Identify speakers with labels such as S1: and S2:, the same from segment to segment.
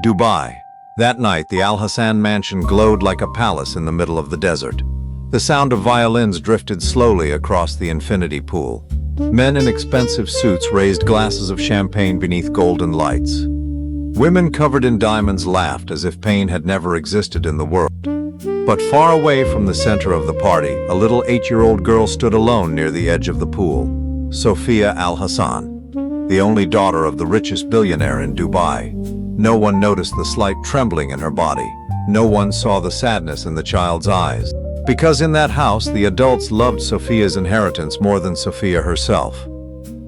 S1: Dubai. That night, the Al Hassan mansion glowed like a palace in the middle of the desert. The sound of violins drifted slowly across the infinity pool. Men in expensive suits raised glasses of champagne beneath golden lights. Women covered in diamonds laughed as if pain had never existed in the world. But far away from the center of the party, a little 8-year-old girl stood alone near the edge of the pool. Sophia Al Hassan, the only daughter of the richest billionaire in Dubai. No one noticed the slight trembling in her body. No one saw the sadness in the child's eyes. Because in that house, the adults loved Sophia's inheritance more than Sophia herself.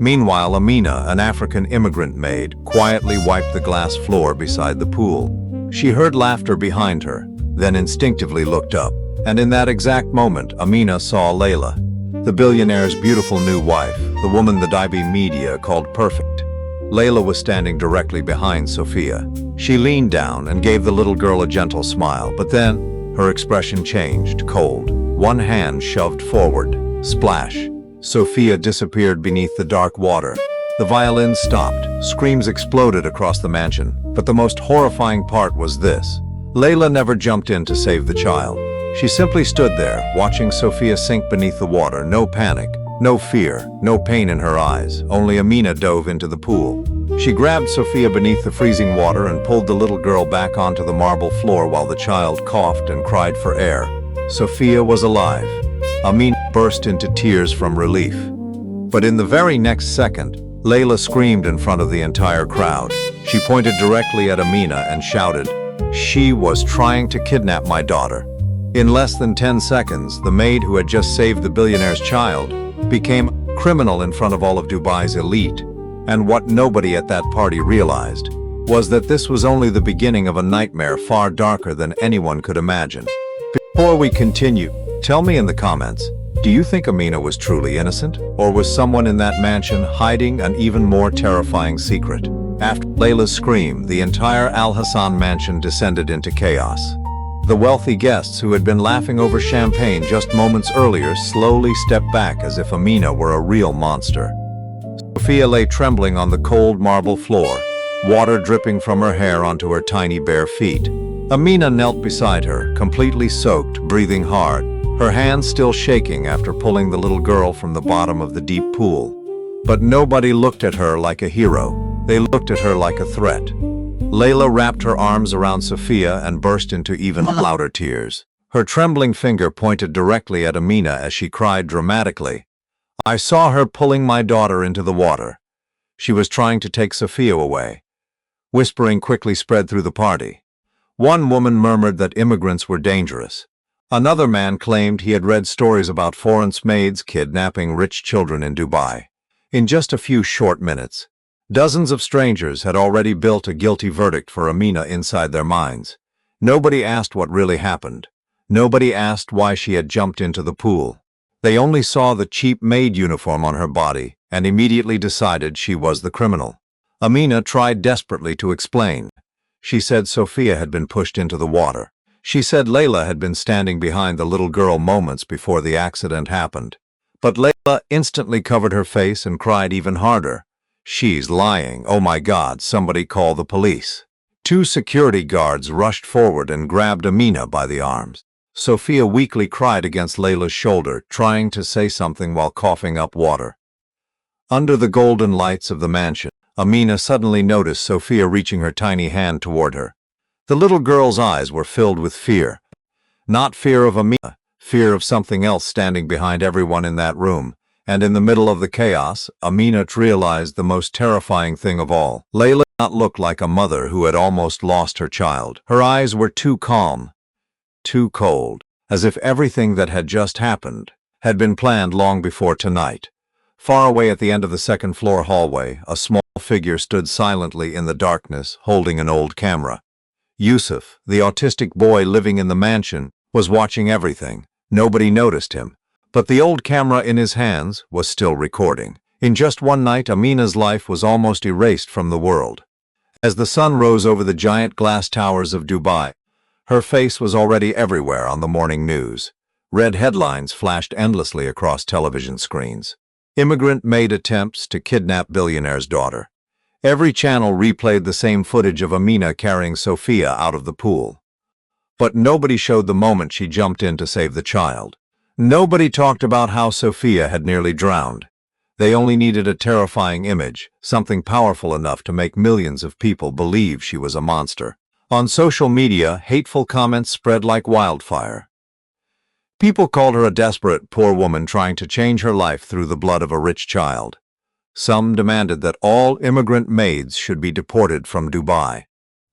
S1: Meanwhile, Amina, an African immigrant maid, quietly wiped the glass floor beside the pool. She heard laughter behind her, then instinctively looked up. And in that exact moment, Amina saw Layla, the billionaire's beautiful new wife, the woman the Dubai media called perfect. Layla was standing directly behind Sophia. She leaned down and gave the little girl a gentle smile, but then her expression changed, cold. One hand shoved forward. Splash. Sophia disappeared beneath the dark water. The violins stopped. Screams exploded across the mansion. But the most horrifying part was this. Layla never jumped in to save the child. She simply stood there, watching Sophia sink beneath the water. No panic, no fear, no pain in her eyes. Only Amina dove into the pool. She grabbed Sophia beneath the freezing water and pulled the little girl back onto the marble floor while the child coughed and cried for air. Sophia was alive. Amina burst into tears from relief. But in the very next second, Layla screamed in front of the entire crowd. She pointed directly at Amina and shouted, "She was trying to kidnap my daughter." In less than 10 seconds, the maid who had just saved the billionaire's child became a criminal in front of all of Dubai's elite. And what nobody at that party realized was that this was only the beginning of a nightmare far darker than anyone could imagine. Before we continue, tell me in the comments, do you think Amina was truly innocent? Or was someone in that mansion hiding an even more terrifying secret? After Layla's scream, the entire Al Hassan mansion descended into chaos. The wealthy guests who had been laughing over champagne just moments earlier slowly stepped back as if Amina were a real monster. Sophia lay trembling on the cold marble floor, water dripping from her hair onto her tiny bare feet. Amina knelt beside her, completely soaked, breathing hard, her hands still shaking after pulling the little girl from the bottom of the deep pool. But nobody looked at her like a hero. They looked at her like a threat. Layla wrapped her arms around Sophia and burst into even louder tears. Her trembling finger pointed directly at Amina as she cried dramatically, "I saw her pulling my daughter into the water. She was trying to take Sophia away." Whispering quickly spread through the party. One woman murmured that immigrants were dangerous. Another man claimed he had read stories about foreign maids kidnapping rich children in Dubai. In just a few short minutes, dozens of strangers had already built a guilty verdict for Amina inside their minds. Nobody asked what really happened. Nobody asked why she had jumped into the pool. They only saw the cheap maid uniform on her body and immediately decided she was the criminal. Amina tried desperately to explain. She said Sophia had been pushed into the water. She said Layla had been standing behind the little girl moments before the accident happened. But Layla instantly covered her face and cried even harder. "She's lying. Oh my God, somebody call the police." 2 security guards rushed forward and grabbed Amina by the arms. Sophia weakly cried against Layla's shoulder, trying to say something while coughing up water. Under the golden lights of the mansion, Amina suddenly noticed Sophia reaching her tiny hand toward her. The little girl's eyes were filled with fear. Not fear of Amina, fear of something else standing behind everyone in that room. And in the middle of the chaos, Amina realized the most terrifying thing of all. Layla did not look like a mother who had almost lost her child. Her eyes were too calm, too cold, as if everything that had just happened had been planned long before tonight. Far away at the end of the second-floor hallway, a small figure stood silently in the darkness, holding an old camera. Yusuf, the autistic boy living in the mansion, was watching everything. Nobody noticed him, but the old camera in his hands was still recording. In just one night, Amina's life was almost erased from the world. As the sun rose over the giant glass towers of Dubai, her face was already everywhere on the morning news. Red headlines flashed endlessly across television screens. Immigrant maid attempts to kidnap billionaire's daughter. Every channel replayed the same footage of Amina carrying Sophia out of the pool. But nobody showed the moment she jumped in to save the child. Nobody talked about how Sophia had nearly drowned. They only needed a terrifying image, something powerful enough to make millions of people believe she was a monster. On social media, hateful comments spread like wildfire. People called her a desperate, poor woman trying to change her life through the blood of a rich child. Some demanded that all immigrant maids should be deported from Dubai.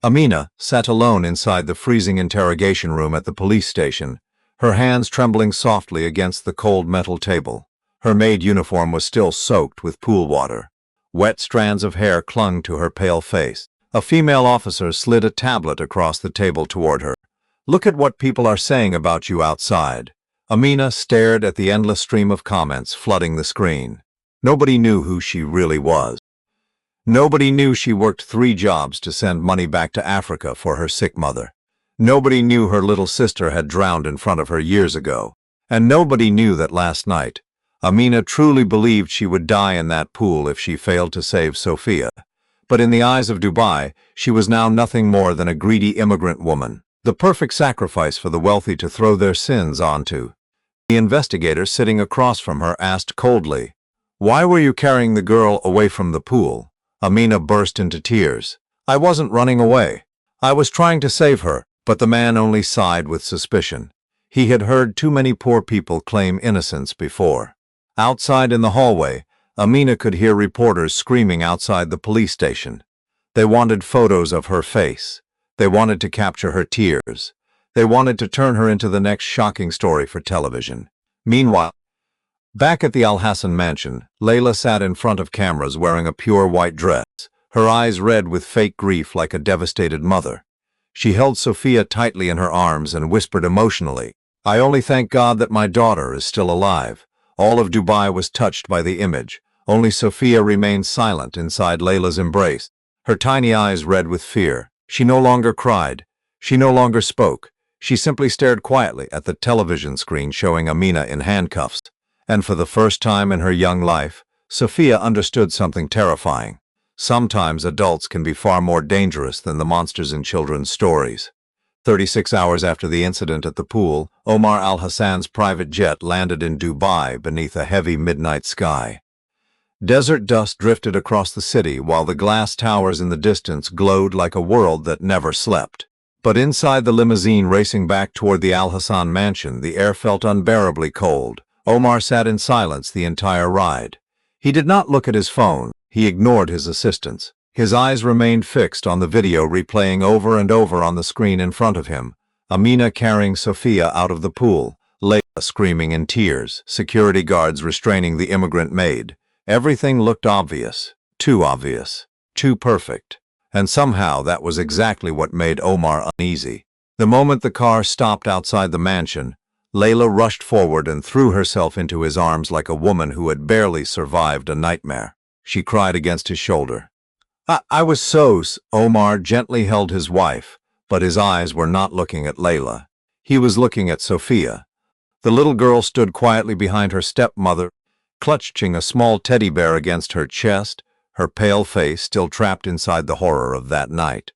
S1: Amina sat alone inside the freezing interrogation room at the police station, her hands trembling softly against the cold metal table. Her maid uniform was still soaked with pool water. Wet strands of hair clung to her pale face. A female officer slid a tablet across the table toward her. "Look at what people are saying about you outside." Amina stared at the endless stream of comments flooding the screen. Nobody knew who she really was. Nobody knew she worked 3 jobs to send money back to Africa for her sick mother. Nobody knew her little sister had drowned in front of her years ago. And nobody knew that last night, Amina truly believed she would die in that pool if she failed to save Sophia. But in the eyes of Dubai, she was now nothing more than a greedy immigrant woman, the perfect sacrifice for the wealthy to throw their sins onto. The investigator sitting across from her asked coldly, "Why were you carrying the girl away from the pool?" Amina burst into tears. "I wasn't running away. I was trying to save her." But the man only sighed with suspicion. He had heard too many poor people claim innocence before. Outside in the hallway, Amina could hear reporters screaming outside the police station. They wanted photos of her face. They wanted to capture her tears. They wanted to turn her into the next shocking story for television. Meanwhile, back at the Al Hassan mansion, Layla sat in front of cameras wearing a pure white dress, her eyes red with fake grief like a devastated mother. She held Sophia tightly in her arms and whispered emotionally, "I only thank God that my daughter is still alive." All of Dubai was touched by the image. Only Sophia remained silent inside Layla's embrace, her tiny eyes red with fear. She no longer cried. She no longer spoke. She simply stared quietly at the television screen showing Amina in handcuffs. And for the first time in her young life, Sophia understood something terrifying. Sometimes adults can be far more dangerous than the monsters in children's stories. 36 hours after the incident at the pool, Omar Al Hassan's private jet landed in Dubai beneath a heavy midnight sky. Desert dust drifted across the city while the glass towers in the distance glowed like a world that never slept. But inside the limousine racing back toward the Al Hassan mansion, the air felt unbearably cold. Omar sat in silence the entire ride. He did not look at his phone. He ignored his assistants. His eyes remained fixed on the video replaying over and over on the screen in front of him. Amina carrying Sophia out of the pool, Layla screaming in tears, security guards restraining the immigrant maid. Everything looked obvious, too perfect. And somehow that was exactly what made Omar uneasy. The moment the car stopped outside the mansion, Layla rushed forward and threw herself into his arms like a woman who had barely survived a nightmare. She cried against his shoulder. I was so. Omar gently held his wife, but his eyes were not looking at Layla. He was looking at Sophia. The little girl stood quietly behind her stepmother, clutching a small teddy bear against her chest, her pale face still trapped inside the horror of that night.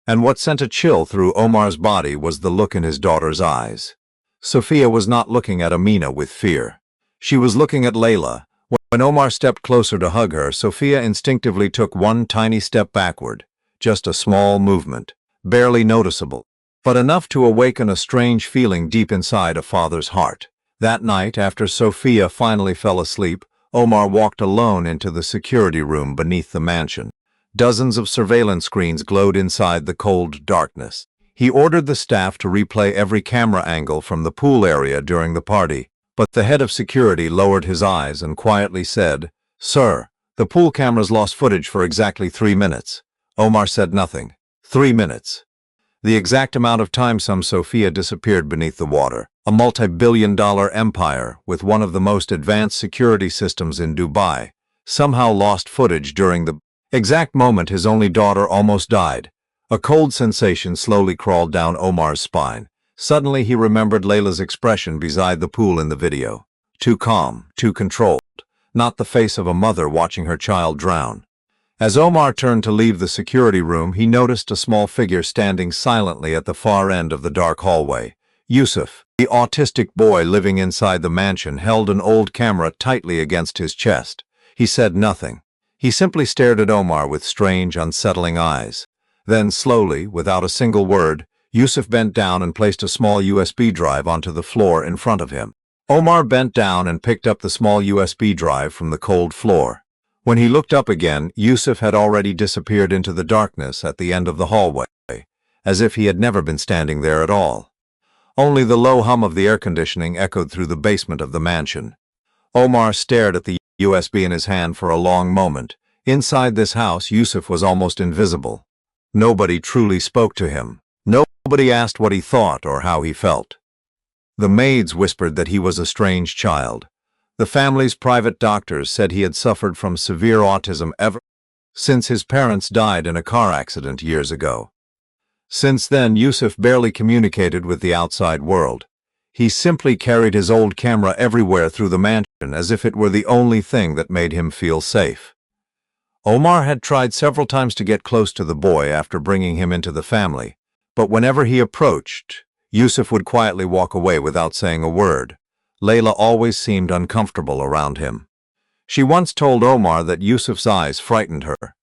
S1: And what sent a chill through Omar's body was the look in his daughter's eyes. Sophia was not looking at Amina with fear. She was looking at Layla. When Omar stepped closer to hug her, Sophia instinctively took one tiny step backward, just a small movement, barely noticeable, but enough to awaken a strange feeling deep inside a father's heart. That night, after Sophia finally fell asleep, Omar walked alone into the security room beneath the mansion. Dozens of surveillance screens glowed inside the cold darkness. He ordered the staff to replay every camera angle from the pool area during the party. But the head of security lowered his eyes and quietly said, "Sir, the pool cameras lost footage for exactly 3 minutes." Omar said nothing. 3 minutes. The exact amount of time Sophia disappeared beneath the water. A multi-billion-dollar empire with one of the most advanced security systems in Dubai somehow lost footage during the exact moment his only daughter almost died. A cold sensation slowly crawled down Omar's spine. Suddenly he remembered Layla's expression beside the pool in the video. Too calm, too controlled. Not the face of a mother watching her child drown. As Omar turned to leave the security room, he noticed a small figure standing silently at the far end of the dark hallway. Yusuf, the autistic boy living inside the mansion, held an old camera tightly against his chest. He said nothing. He simply stared at Omar with strange, unsettling eyes. Then, slowly, without a single word, Yusuf bent down and placed a small USB drive onto the floor in front of him. Omar bent down and picked up the small USB drive from the cold floor. When he looked up again, Yusuf had already disappeared into the darkness at the end of the hallway, as if he had never been standing there at all. Only the low hum of the air conditioning echoed through the basement of the mansion. Omar stared at the USB in his hand for a long moment. Inside this house, Yusuf was almost invisible. Nobody truly spoke to him. Nobody asked what he thought or how he felt. The maids whispered that he was a strange child. The family's private doctors said he had suffered from severe autism ever since his parents died in a car accident years ago. Since then, Yusuf barely communicated with the outside world. He simply carried his old camera everywhere through the mansion as if it were the only thing that made him feel safe. Omar had tried several times to get close to the boy after bringing him into the family, but whenever he approached, Yusuf would quietly walk away without saying a word. Layla always seemed uncomfortable around him. She once told Omar that Yusuf's eyes frightened her.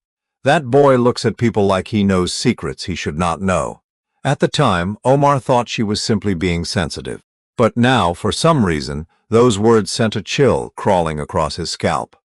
S1: That boy looks at people like he knows secrets he should not know. At the time, Omar thought she was simply being sensitive. But now, for some reason, those words sent a chill crawling across his scalp.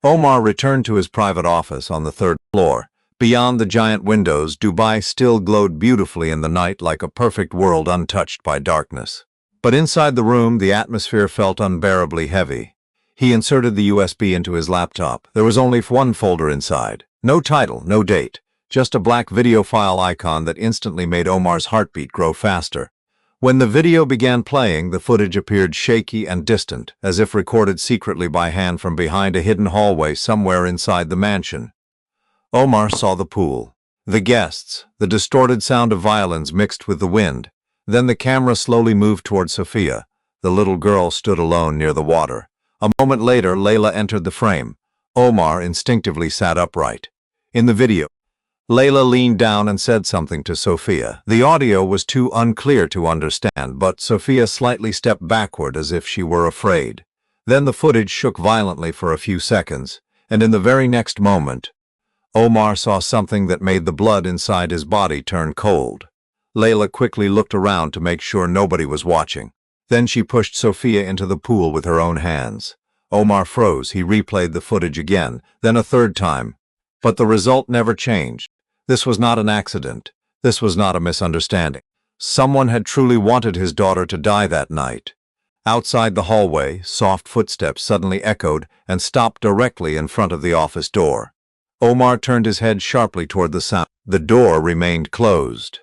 S1: Omar returned to his private office on the third floor. Beyond the giant windows, Dubai still glowed beautifully in the night like a perfect world untouched by darkness. But inside the room, the atmosphere felt unbearably heavy. He inserted the USB into his laptop. There was only one folder inside. No title, no date. Just a black video file icon that instantly made Omar's heartbeat grow faster. When the video began playing, the footage appeared shaky and distant, as if recorded secretly by hand from behind a hidden hallway somewhere inside the mansion. Omar saw the pool, the guests, the distorted sound of violins mixed with the wind. Then the camera slowly moved toward Sophia. The little girl stood alone near the water. A moment later, Layla entered the frame. Omar instinctively sat upright. In the video, Layla leaned down and said something to Sophia. The audio was too unclear to understand, but Sophia slightly stepped backward as if she were afraid. Then the footage shook violently for a few seconds, and in the very next moment, Omar saw something that made the blood inside his body turn cold. Layla quickly looked around to make sure nobody was watching. Then she pushed Sophia into the pool with her own hands. Omar froze. He replayed the footage again, then a third time. But the result never changed. This was not an accident. This was not a misunderstanding. Someone had truly wanted his daughter to die that night. Outside the hallway, soft footsteps suddenly echoed and stopped directly in front of the office door. Omar turned his head sharply toward the sound. The door remained closed.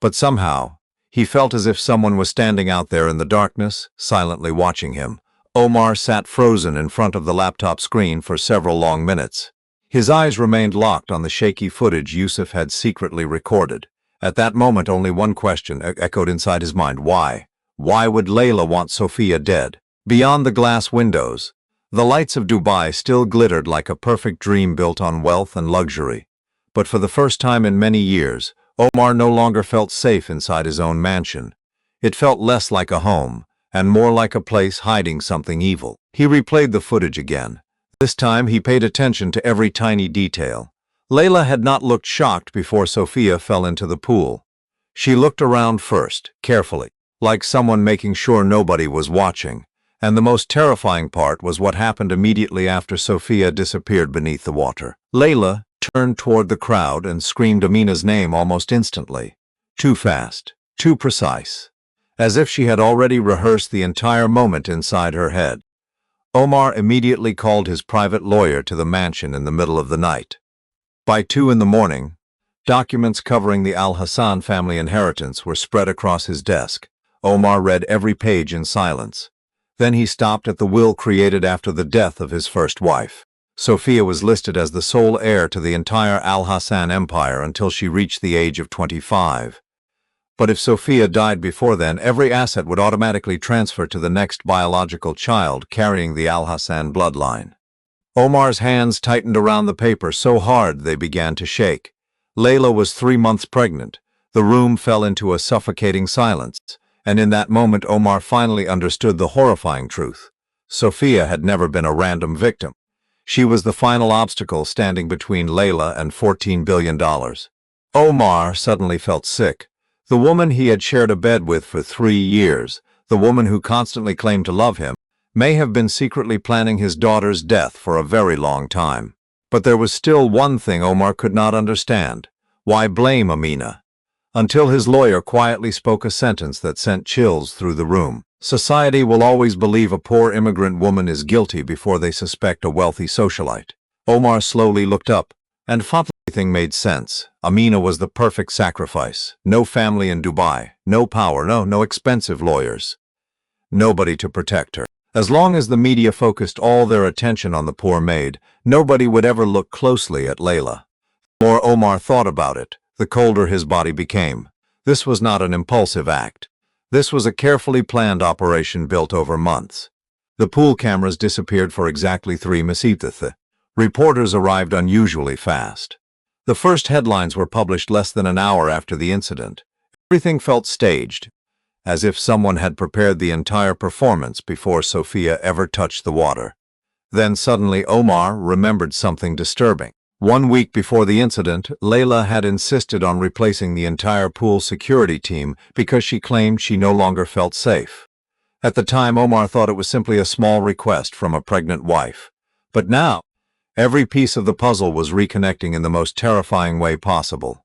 S1: But somehow, he felt as if someone was standing out there in the darkness, silently watching him. Omar sat frozen in front of the laptop screen for several long minutes. His eyes remained locked on the shaky footage Yusuf had secretly recorded. At that moment, only one question echoed inside his mind. Why? Why would Layla want Sophia dead? Beyond the glass windows, the lights of Dubai still glittered like a perfect dream built on wealth and luxury. But for the first time in many years, Omar no longer felt safe inside his own mansion. It felt less like a home, and more like a place hiding something evil. He replayed the footage again. This time he paid attention to every tiny detail. Layla had not looked shocked before Sophia fell into the pool. She looked around first, carefully, like someone making sure nobody was watching. And the most terrifying part was what happened immediately after Sophia disappeared beneath the water. Layla turned toward the crowd and screamed Amina's name almost instantly. Too fast, too precise, as if she had already rehearsed the entire moment inside her head. Omar immediately called his private lawyer to the mansion in the middle of the night. By 2 in the morning, documents covering the Al-Hassan family inheritance were spread across his desk. Omar read every page in silence. Then he stopped at the will created after the death of his first wife. Sophia was listed as the sole heir to the entire Al-Hassan empire until she reached the age of 25. But if Sophia died before then, every asset would automatically transfer to the next biological child carrying the Al-Hassan bloodline. Omar's hands tightened around the paper so hard they began to shake. Layla was 3 months pregnant. The room fell into a suffocating silence, and in that moment Omar finally understood the horrifying truth. Sophia had never been a random victim. She was the final obstacle standing between Layla and $14 billion. Omar suddenly felt sick. The woman he had shared a bed with for 3 years, the woman who constantly claimed to love him, may have been secretly planning his daughter's death for a very long time. But there was still one thing Omar could not understand. Why blame Amina? Until his lawyer quietly spoke a sentence that sent chills through the room. Society will always believe a poor immigrant woman is guilty before they suspect a wealthy socialite. Omar slowly looked up, and everything made sense. Amina was the perfect sacrifice. No family in Dubai, no power, no expensive lawyers. Nobody to protect her. As long as the media focused all their attention on the poor maid, nobody would ever look closely at Layla. The more Omar thought about it, the colder his body became. This was not an impulsive act. This was a carefully planned operation built over months. The pool cameras disappeared for exactly 3 minutes. Reporters arrived unusually fast. The first headlines were published less than an hour after the incident. Everything felt staged, as if someone had prepared the entire performance before Sophia ever touched the water. Then suddenly Omar remembered something disturbing. 1 week before the incident, Layla had insisted on replacing the entire pool security team because she claimed she no longer felt safe. At the time, Omar thought it was simply a small request from a pregnant wife. But now, every piece of the puzzle was reconnecting in the most terrifying way possible.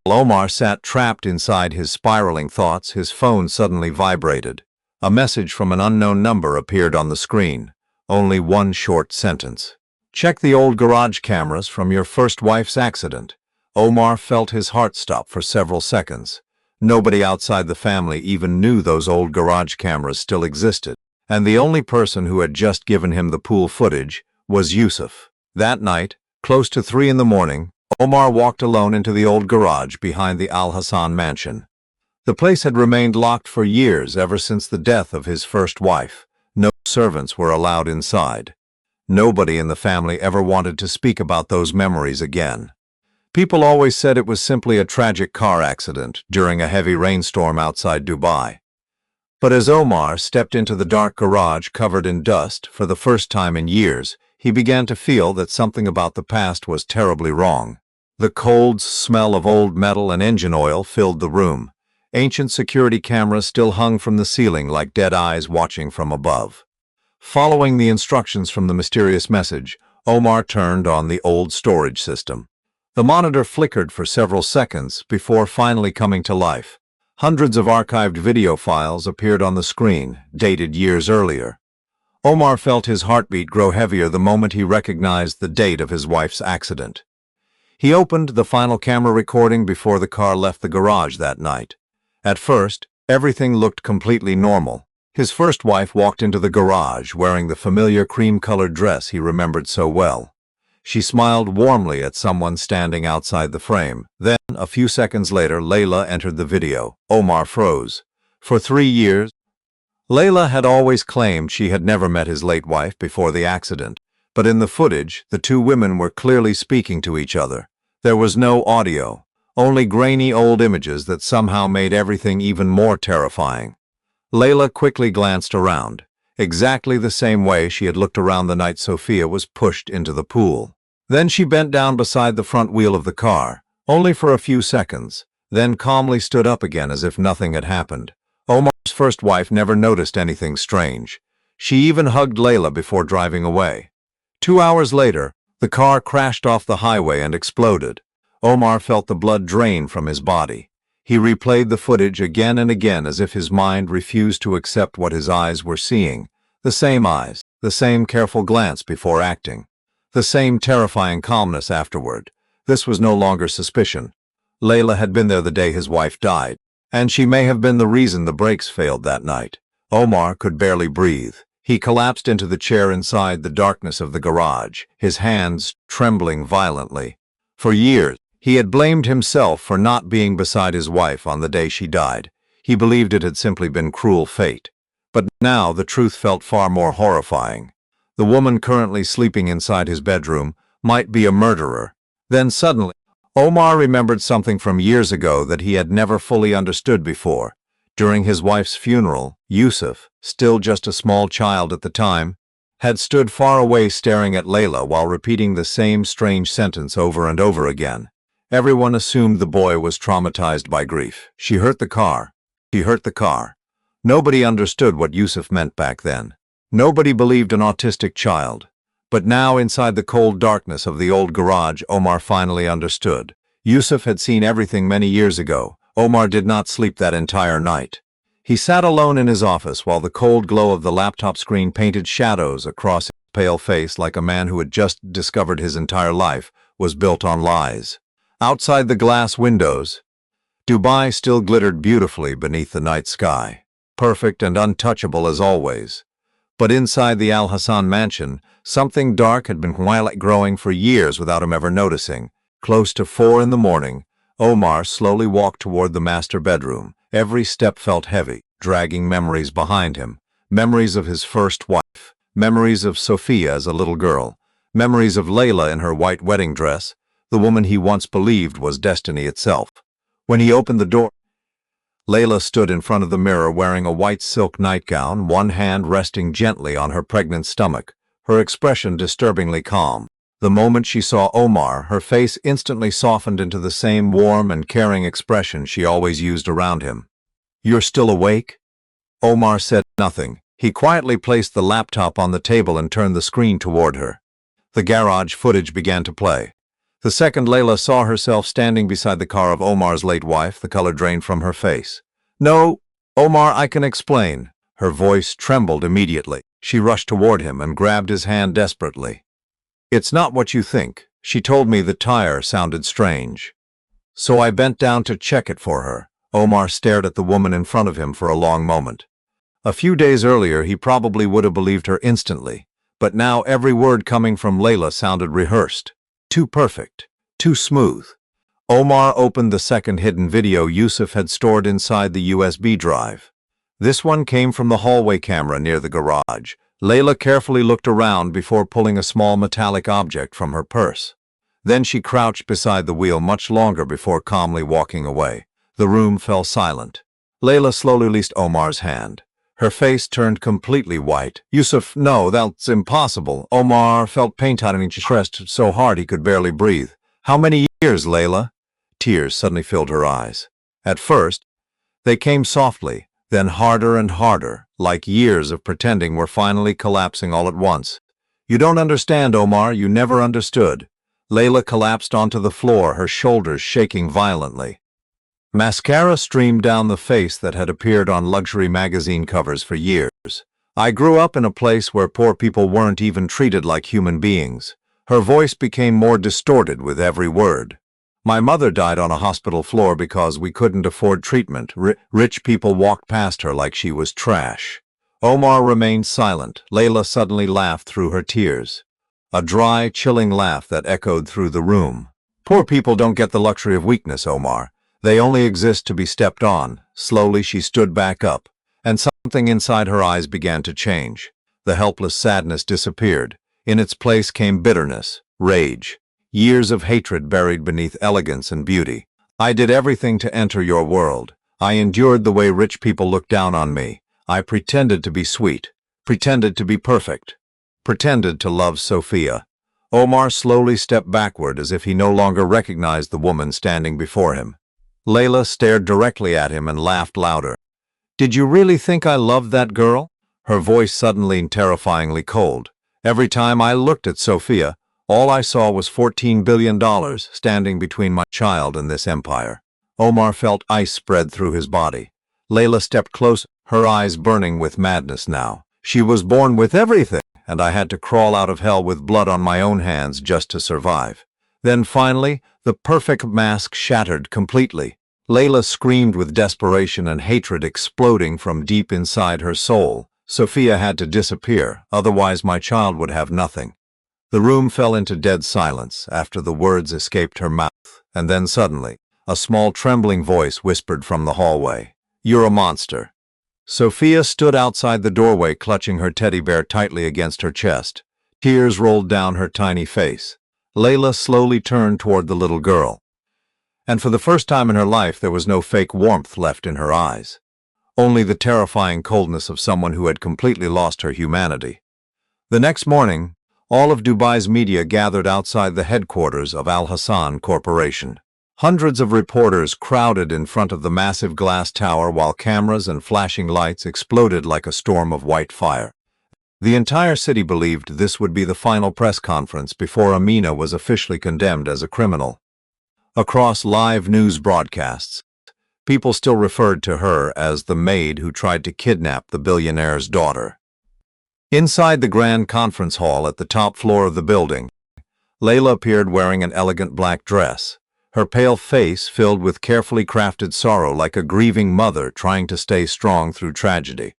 S1: While Omar sat trapped inside his spiraling thoughts, his phone suddenly vibrated. A message from an unknown number appeared on the screen. Only one short sentence. Check the old garage cameras from your first wife's accident. Omar felt his heart stop for several seconds. Nobody outside the family even knew those old garage cameras still existed. And the only person who had just given him the pool footage was Yusuf. That night, close to 3 in the morning, Omar walked alone into the old garage behind the Al Hassan mansion. The place had remained locked for years, ever since the death of his first wife. No servants were allowed inside. Nobody in the family ever wanted to speak about those memories again. People always said it was simply a tragic car accident during a heavy rainstorm outside Dubai. But as Omar stepped into the dark garage covered in dust for the first time in years, he began to feel that something about the past was terribly wrong. The cold smell of old metal and engine oil filled the room. Ancient security cameras still hung from the ceiling like dead eyes watching from above. Following the instructions from the mysterious message, Omar turned on the old storage system. The monitor flickered for several seconds before finally coming to life. Hundreds of archived video files appeared on the screen, dated years earlier. Omar felt his heartbeat grow heavier the moment he recognized the date of his wife's accident. He opened the final camera recording before the car left the garage that night. At first, everything looked completely normal. His first wife walked into the garage wearing the familiar cream-colored dress he remembered so well. She smiled warmly at someone standing outside the frame. Then, a few seconds later, Layla entered the video. Omar froze. For 3 years, Layla had always claimed she had never met his late wife before the accident. But in the footage, the two women were clearly speaking to each other. There was no audio, only grainy old images that somehow made everything even more terrifying. Layla quickly glanced around, exactly the same way she had looked around the night Sophia was pushed into the pool. Then she bent down beside the front wheel of the car, only for a few seconds, then calmly stood up again as if nothing had happened. Omar's first wife never noticed anything strange. She even hugged Layla before driving away. 2 hours later, the car crashed off the highway and exploded. Omar felt the blood drain from his body. He replayed the footage again and again as if his mind refused to accept what his eyes were seeing. The same eyes, the same careful glance before acting, the same terrifying calmness afterward. This was no longer suspicion. Layla had been there the day his wife died, and she may have been the reason the brakes failed that night. Omar could barely breathe. He collapsed into the chair inside the darkness of the garage, his hands trembling violently. For years, he had blamed himself for not being beside his wife on the day she died. He believed it had simply been cruel fate. But now the truth felt far more horrifying. The woman currently sleeping inside his bedroom might be a murderer. Then suddenly, Omar remembered something from years ago that he had never fully understood before. During his wife's funeral, Yusuf, still just a small child at the time, had stood far away staring at Layla while repeating the same strange sentence over and over again. Everyone assumed the boy was traumatized by grief. She hurt the car. She hurt the car. Nobody understood what Yusuf meant back then. Nobody believed an autistic child. But now, inside the cold darkness of the old garage, Omar finally understood. Yusuf had seen everything many years ago. Omar did not sleep that entire night. He sat alone in his office while the cold glow of the laptop screen painted shadows across his pale face like a man who had just discovered his entire life was built on lies. Outside the glass windows, Dubai still glittered beautifully beneath the night sky, perfect and untouchable as always. But inside the Al Hassan mansion, something dark had been quietly growing for years without him ever noticing. Close to 4 in the morning, Omar slowly walked toward the master bedroom. Every step felt heavy, dragging memories behind him. Memories of his first wife, memories of Sophia as a little girl, memories of Layla in her white wedding dress, the woman he once believed was destiny itself. When he opened the door, Layla stood in front of the mirror wearing a white silk nightgown, one hand resting gently on her pregnant stomach, her expression disturbingly calm. The moment she saw Omar, her face instantly softened into the same warm and caring expression she always used around him. "You're still awake?" Omar said nothing. He quietly placed the laptop on the table and turned the screen toward her. The garage footage began to play. The second Layla saw herself standing beside the car of Omar's late wife, the color drained from her face. "No, Omar, I can explain." Her voice trembled immediately. She rushed toward him and grabbed his hand desperately. "It's not what you think. She told me the tire sounded strange. So I bent down to check it for her." Omar stared at the woman in front of him for a long moment. A few days earlier, he probably would have believed her instantly, but now every word coming from Layla sounded rehearsed. Too perfect, too smooth. Omar opened the second hidden video Yusuf had stored inside the USB drive. This one came from the hallway camera near the garage. Layla carefully looked around before pulling a small metallic object from her purse. Then she crouched beside the wheel much longer before calmly walking away. The room fell silent. Layla slowly released Omar's hand. Her face turned completely white. "Yusuf, no, that's impossible." Omar felt pain tightening his chest so hard he could barely breathe. "How many years, Layla?" Tears suddenly filled her eyes. At first, they came softly, then harder and harder, like years of pretending were finally collapsing all at once. "You don't understand, Omar. You never understood." Layla collapsed onto the floor, her shoulders shaking violently. Mascara streamed down the face that had appeared on luxury magazine covers for years. "I grew up in a place where poor people weren't even treated like human beings." Her voice became more distorted with every word. "My mother died on a hospital floor because we couldn't afford treatment. Rich people walked past her like she was trash." Omar remained silent. Layla suddenly laughed through her tears. A dry, chilling laugh that echoed through the room. "Poor people don't get the luxury of weakness, Omar. They only exist to be stepped on." Slowly she stood back up, and something inside her eyes began to change. The helpless sadness disappeared. In its place came bitterness, rage, years of hatred buried beneath elegance and beauty. "I did everything to enter your world. I endured the way rich people looked down on me. I pretended to be sweet, pretended to be perfect, pretended to love Sophia." Omar slowly stepped backward as if he no longer recognized the woman standing before him. Layla stared directly at him and laughed louder. "Did you really think I loved that girl?" Her voice suddenly terrifyingly cold. "Every time I looked at Sophia, all I saw was $14 billion standing between my child and this empire." Omar felt ice spread through his body. Layla stepped closer, her eyes burning with madness now. "She was born with everything, and I had to crawl out of hell with blood on my own hands just to survive." Then finally, the perfect mask shattered completely. Layla screamed with desperation and hatred exploding from deep inside her soul. "Sophia had to disappear, otherwise my child would have nothing." The room fell into dead silence after the words escaped her mouth, and then suddenly, a small trembling voice whispered from the hallway, "You're a monster." Sophia stood outside the doorway clutching her teddy bear tightly against her chest. Tears rolled down her tiny face. Layla slowly turned toward the little girl. And for the first time in her life, there was no fake warmth left in her eyes. Only the terrifying coldness of someone who had completely lost her humanity. The next morning, all of Dubai's media gathered outside the headquarters of Al Hassan Corporation. Hundreds of reporters crowded in front of the massive glass tower while cameras and flashing lights exploded like a storm of white fire. The entire city believed this would be the final press conference before Amina was officially condemned as a criminal. Across live news broadcasts, people still referred to her as the maid who tried to kidnap the billionaire's daughter. Inside the grand conference hall at the top floor of the building, Layla appeared wearing an elegant black dress, her pale face filled with carefully crafted sorrow like a grieving mother trying to stay strong through tragedy.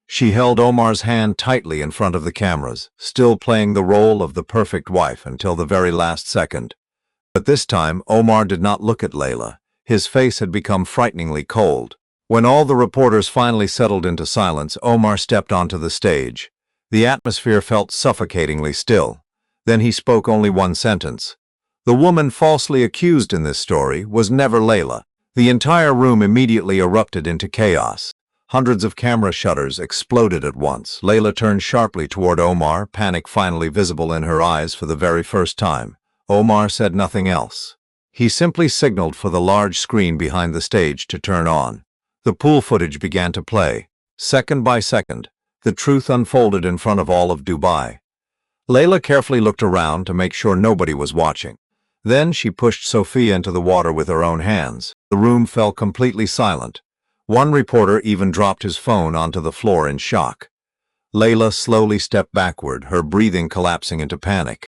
S1: She held Omar's hand tightly in front of the cameras, still playing the role of the perfect wife until the very last second. But this time, Omar did not look at Layla. His face had become frighteningly cold. When all the reporters finally settled into silence, Omar stepped onto the stage. The atmosphere felt suffocatingly still. Then he spoke only one sentence. The woman falsely accused in this story was never Layla. The entire room immediately erupted into chaos. Hundreds of camera shutters exploded at once. Layla turned sharply toward Omar, panic finally visible in her eyes for the very first time. Omar said nothing else. He simply signaled for the large screen behind the stage to turn on. The pool footage began to play. Second by second, the truth unfolded in front of all of Dubai. Layla carefully looked around to make sure nobody was watching. Then she pushed Sophia into the water with her own hands. The room fell completely silent. One reporter even dropped his phone onto the floor in shock. Layla slowly stepped backward, her breathing collapsing into panic.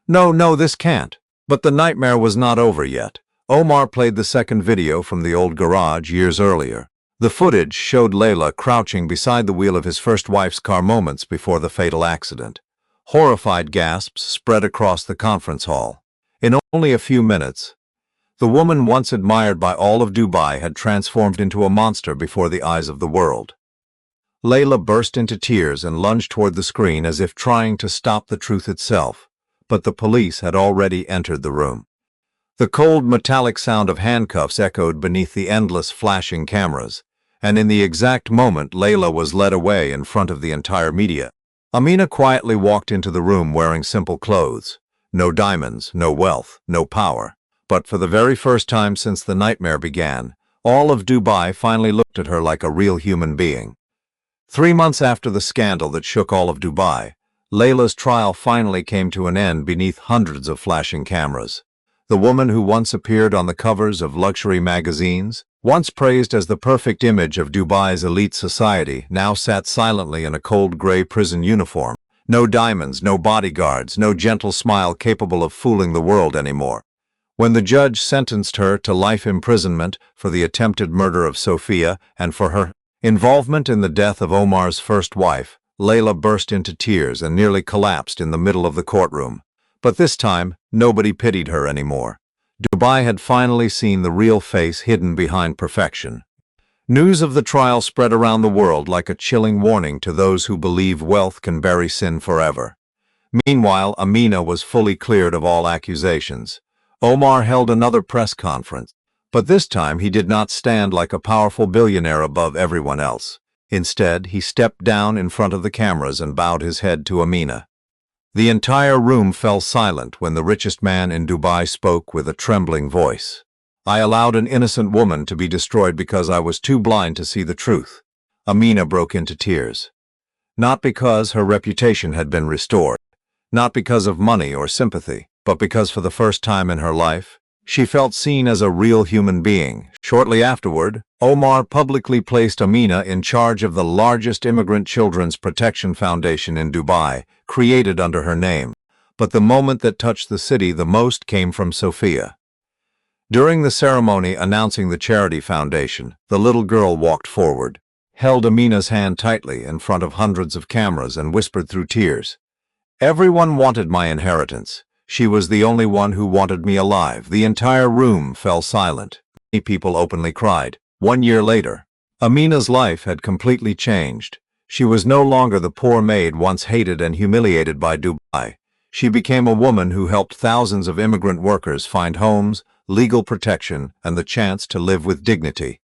S1: No, this can't. But the nightmare was not over yet. Omar played the second video from the old garage years earlier. The footage showed Layla crouching beside the wheel of his first wife's car moments before the fatal accident. Horrified gasps spread across the conference hall. In only a few minutes, the woman once admired by all of Dubai had transformed into a monster before the eyes of the world. Layla burst into tears and lunged toward the screen as if trying to stop the truth itself, but the police had already entered the room. The cold metallic sound of handcuffs echoed beneath the endless flashing cameras, and in the exact moment Layla was led away in front of the entire media. Amina quietly walked into the room wearing simple clothes. No diamonds, no wealth, no power. But for the very first time since the nightmare began, all of Dubai finally looked at her like a real human being. 3 months after the scandal that shook all of Dubai, Layla's trial finally came to an end beneath hundreds of flashing cameras. The woman who once appeared on the covers of luxury magazines, once praised as the perfect image of Dubai's elite society, now sat silently in a cold gray prison uniform. No diamonds, no bodyguards, no gentle smile capable of fooling the world anymore. When the judge sentenced her to life imprisonment for the attempted murder of Sophia and for her involvement in the death of Omar's first wife, Layla burst into tears and nearly collapsed in the middle of the courtroom. But this time, nobody pitied her anymore. Dubai had finally seen the real face hidden behind perfection. News of the trial spread around the world like a chilling warning to those who believe wealth can bury sin forever. Meanwhile, Amina was fully cleared of all accusations. Omar held another press conference, but this time he did not stand like a powerful billionaire above everyone else. Instead, he stepped down in front of the cameras and bowed his head to Amina. The entire room fell silent when the richest man in Dubai spoke with a trembling voice. I allowed an innocent woman to be destroyed because I was too blind to see the truth. Amina broke into tears. Not because her reputation had been restored, not because of money or sympathy, but because for the first time in her life, she felt seen as a real human being. Shortly afterward, Omar publicly placed Amina in charge of the largest immigrant children's protection foundation in Dubai, created under her name. But the moment that touched the city the most came from Sophia. During the ceremony announcing the charity foundation, the little girl walked forward, held Amina's hand tightly in front of hundreds of cameras and whispered through tears, "Everyone wanted my inheritance. She was the only one who wanted me alive." The entire room fell silent. Many people openly cried. 1 year later, Amina's life had completely changed. She was no longer the poor maid once hated and humiliated by Dubai. She became a woman who helped thousands of immigrant workers find homes, legal protection, and the chance to live with dignity.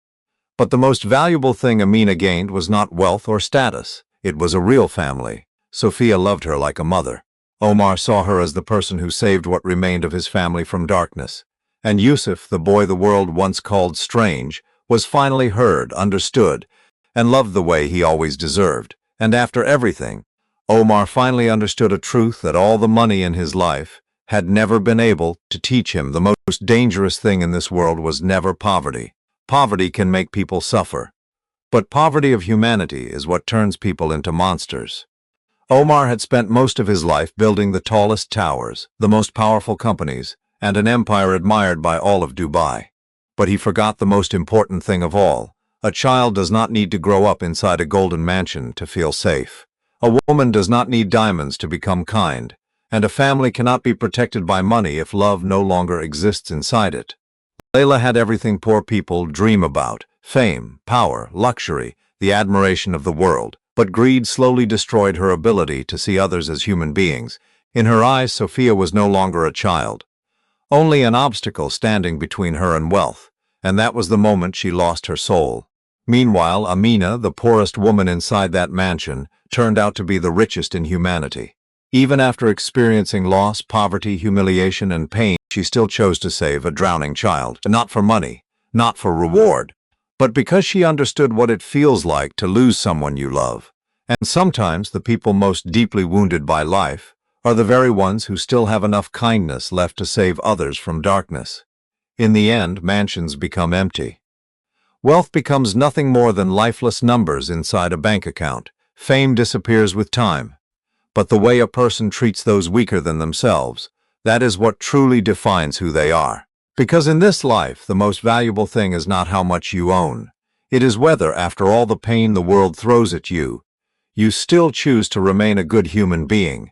S1: But the most valuable thing Amina gained was not wealth or status. It was a real family. Sophia loved her like a mother. Omar saw her as the person who saved what remained of his family from darkness. And Yusuf, the boy the world once called strange, was finally heard, understood, and loved the way he always deserved. And after everything, Omar finally understood a truth that all the money in his life had never been able to teach him. The most dangerous thing in this world was never poverty. Poverty can make people suffer, but poverty of humanity is what turns people into monsters. Omar had spent most of his life building the tallest towers, the most powerful companies, and an empire admired by all of Dubai. But he forgot the most important thing of all. A child does not need to grow up inside a golden mansion to feel safe. A woman does not need diamonds to become kind, and a family cannot be protected by money if love no longer exists inside it. Layla had everything poor people dream about: fame, power, luxury, the admiration of the world. But greed slowly destroyed her ability to see others as human beings. In her eyes, Sophia was no longer a child, only an obstacle standing between her and wealth, and that was the moment she lost her soul. Meanwhile, Amina, the poorest woman inside that mansion, turned out to be the richest in humanity. Even after experiencing loss, poverty, humiliation, and pain, she still chose to save a drowning child, not for money, not for reward, but because she understood what it feels like to lose someone you love. And sometimes the people most deeply wounded by life are the very ones who still have enough kindness left to save others from darkness. In the end, mansions become empty. Wealth becomes nothing more than lifeless numbers inside a bank account. Fame disappears with time. But the way a person treats those weaker than themselves, that is what truly defines who they are. Because in this life, the most valuable thing is not how much you own. It is whether, after all the pain the world throws at you, you still choose to remain a good human being.